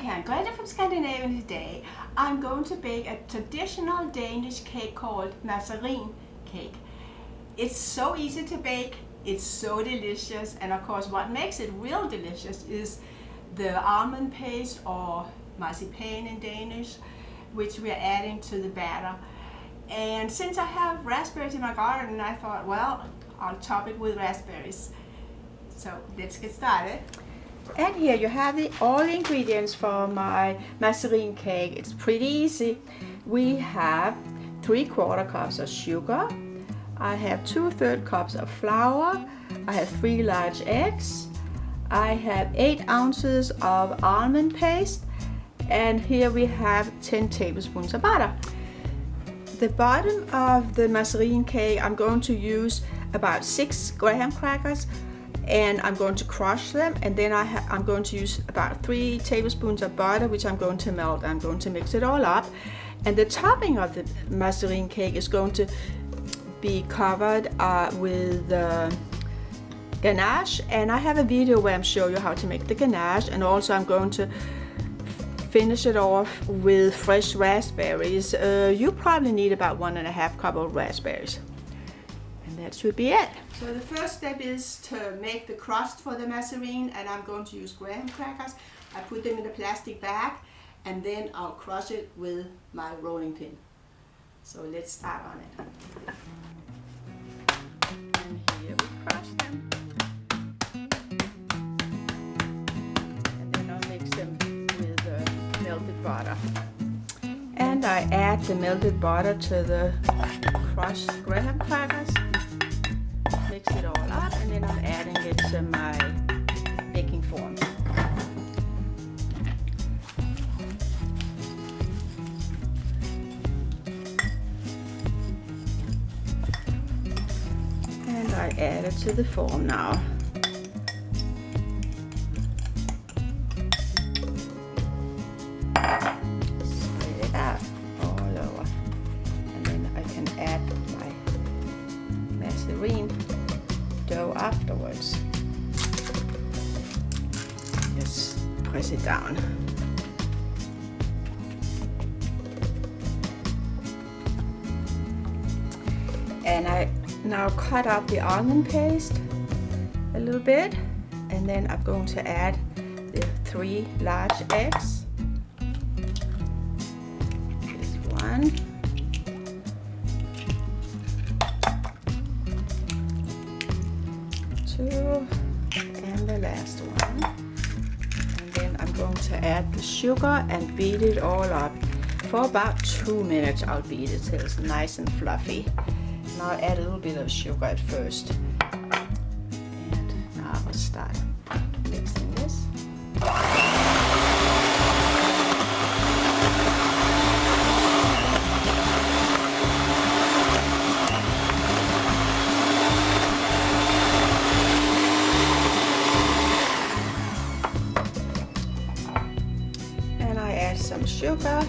Grete from Scandinavian Today. I'm going to bake a traditional Danish cake called Mazarin cake. It's so easy to bake, it's so delicious, and of course what makes it real delicious is the almond paste, or marzipan in Danish, which we are adding to the batter. And since I have raspberries in my garden, I thought, well, I'll top it with raspberries. So let's get started. And here you have all the ingredients for my Mazarin cake. It's pretty easy. We have 3/4 cups of sugar. I have 2/3 cups of flour. I have 3 large eggs. I have 8 ounces of almond paste. And here we have 10 tablespoons of butter. The bottom of the Mazarin cake, I'm going to use about 6 graham crackers. And I'm going to crush them, and then I'm going to use about 3 tablespoons of butter, which I'm going to melt. I'm going to mix it all up, and the topping of the Mazarin cake is going to be covered with ganache, and I have a video where I'm showing you how to make the ganache, and also I'm going to finish it off with fresh raspberries. You probably need about 1.5 cup of raspberries. That should be it. So the first step is to make the crust for the Mazarin, and I'm going to use graham crackers. I put them in a plastic bag, and then I'll crush it with my rolling pin. So let's start on it. And here we crush them. And then I'll mix them with melted butter. And I add the melted butter to the crushed graham crackers. Mix it all up, and then I'm adding it to my baking form. And I add it to the form now. Spread it out all over. And then I can add my Mazarin dough afterwards. Just press it down. And I now cut out the almond paste a little bit, and then I'm going to add the 3 large eggs. This one. And the last one, and then I'm going to add the sugar and beat it all up for about 2 minutes. I'll beat it till it's nice and fluffy, and I'll add a little bit of sugar at first. And now I'll start mixing this. Some sugar.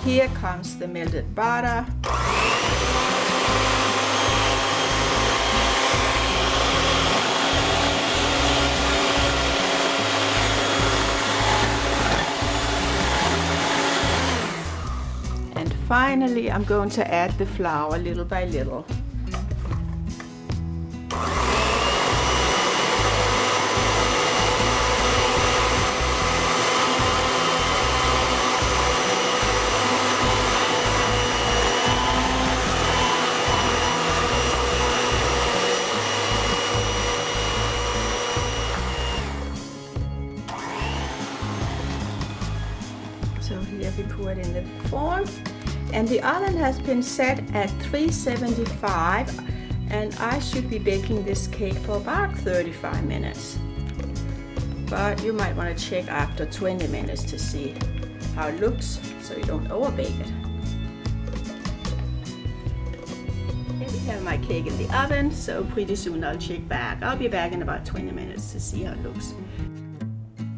Here comes the melted butter. Finally, I'm going to add the flour little by little. So here we pour it in the form. And the oven has been set at 375, and I should be baking this cake for about 35 minutes. But you might want to check after 20 minutes to see how it looks, so you don't overbake it. Here we have my cake in the oven, so pretty soon I'll check back. I'll be back in about 20 minutes to see how it looks.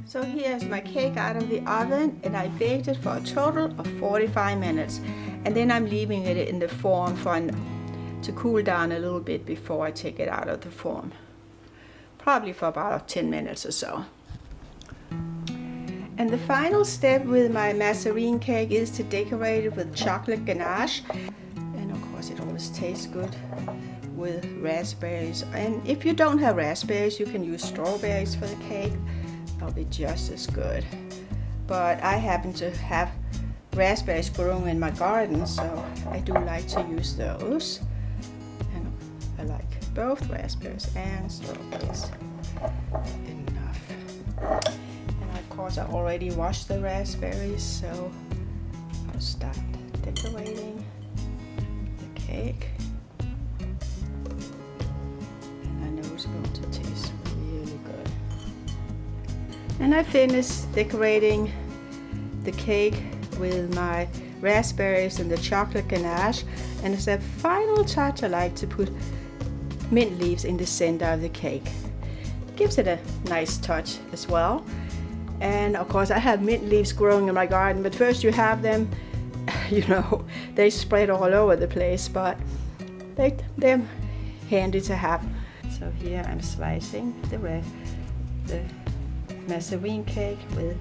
So here's my cake out of the oven, and I baked it for a total of 45 minutes. And then I'm leaving it in the form to cool down a little bit before I take it out of the form. Probably for about 10 minutes or so. And the final step with my Mazarin cake is to decorate it with chocolate ganache. And of course it always tastes good with raspberries. And if you don't have raspberries, you can use strawberries for the cake. That'll be just as good. But I happen to have raspberries growing in my garden, so I do like to use those. And I like both raspberries and strawberries. Enough. And of course I already washed the raspberries, so I'll start decorating the cake. And I know it's going to taste really good. And I finished decorating the cake with my raspberries and the chocolate ganache. And as a final touch, I like to put mint leaves in the center of the cake. Gives it a nice touch as well. And of course I have mint leaves growing in my garden, but first you have them, you know, they spread all over the place, but they're handy to have. So here I'm slicing the Mazarin cake with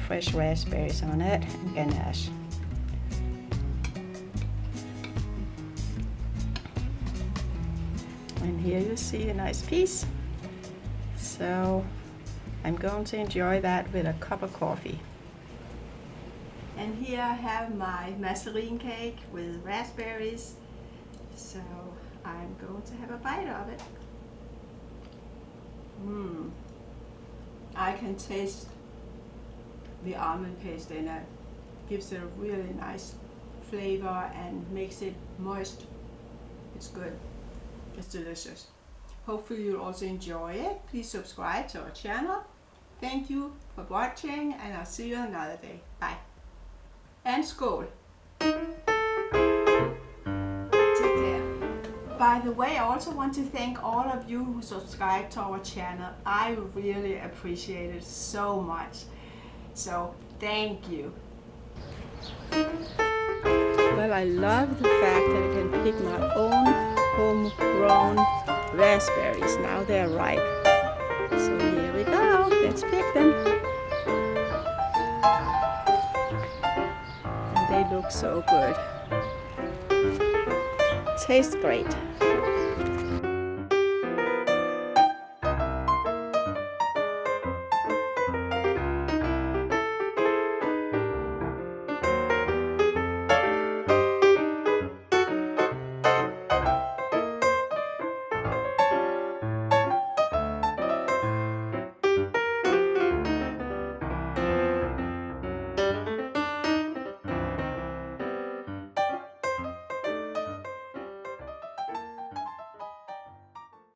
fresh raspberries on it and ganache. And here you see a nice piece. So I'm going to enjoy that with a cup of coffee. And here I have my Mazarin cake with raspberries. So I'm going to have a bite of it. I can taste the almond paste in it. Gives it a really nice flavor and makes it moist. It's good. It's delicious. Hopefully you'll also enjoy it. Please subscribe to our channel. Thank you for watching, and I'll see you another day. Bye. And skål. Take care. By the way, I also want to thank all of you who subscribe to our channel. I really appreciate it so much. So thank you. Well, I love the fact that I can pick my own homegrown raspberries. Now they're ripe. So here we go. Let's pick them. And they look so good. Tastes great.